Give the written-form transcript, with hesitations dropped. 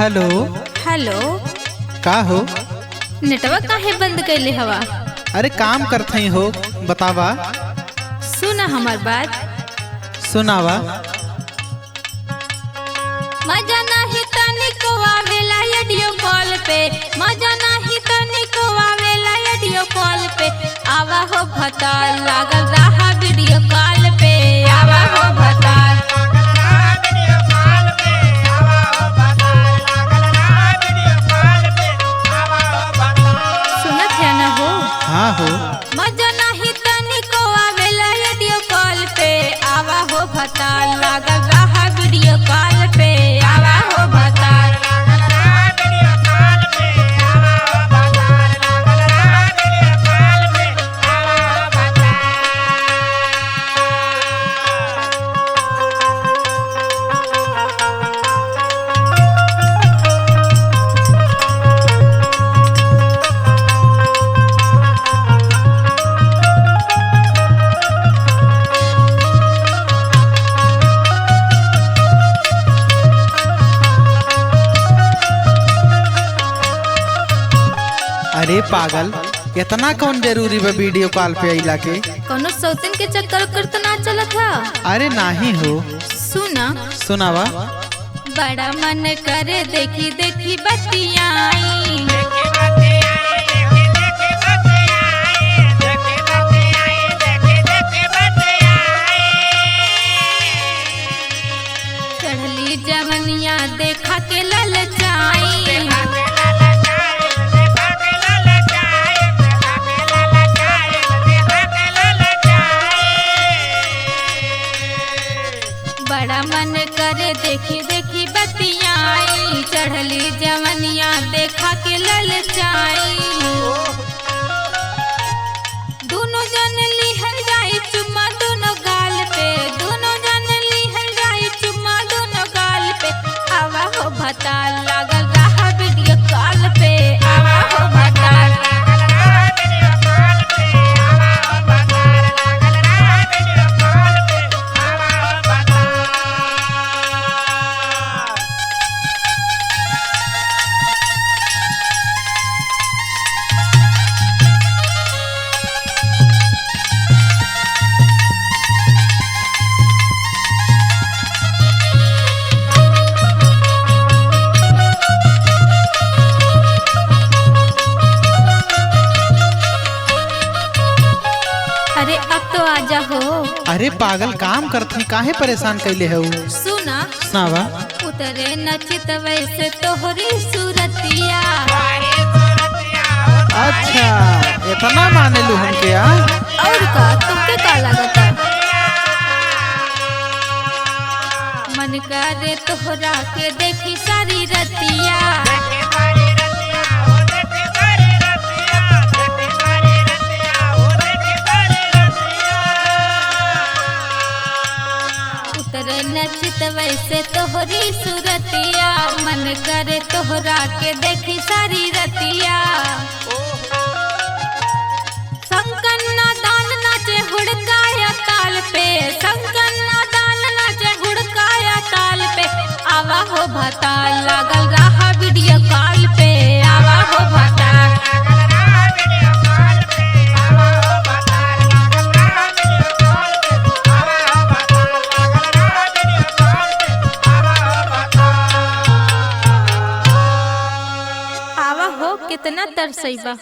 Hello. Hello. का हो? नेटवा काहे बंद कैले हवा? अरे काम करते हो, बतावा। सुना हमार बात। सुनावा। मजा नाही तनिको आवेला वीडियो कॉल पे, मजा नाही तनिको आवेला वीडियो कॉल पे। आवा हो भता लागल रहा वीडियो कॉल पे, आवा हो भता। सुनत है ना हो? हाँ हो। मजा नाही तनिको आवेला वीडियो कॉल पे, आवा हो भता लागल रहा वीडियो कॉल पे, आवा हो भता। अरे पागल, इतना कौन जरूरी बा वीडियो कॉल पे अइला के? कोनो सौतन के चक्कर कर तो ना चलत था। अरे नाही हो। सुना। सुनावा। बड़ा मन करे देखी देखी बतियाई, चढ़ली जवनिया देखा के ललचाई। बड़ा मन करे देखी देखी बतियाई, चढ़ली जवनिया देखा के ललचाई। दोनों जन लिहल जाई चुम्मा दोनों गाल पे, दोनों जन लिहल जाई चुम्मा दोनों गाल पे। आवा हो भता लागल रहा वीडियो कॉल पे, आवा हो भता। अरे अब तो आजा हो। अरे पागल, काम करती काहे परेशान कैले हो? सुना। सुनावा। उतरे नचित वैसे तोहरी सूरतिया। अच्छा, इतना माने लू हमके? और का तुमके का लगता? मन करे तोहरा के देखी सारी रतिया। उतरे नचित वैसे तोहरी सूरतिया, मन करे तोहरा के देखी सारी रतिया। संकन्ना दान नाचे हुड़काया ताल पे, संकन्ना दान नाचे हुड़काया ताल पे। आवा हो भता लागल रहा वीडियो कॉल पे, आवा हो भता। आवा हो कितना तरसैबा।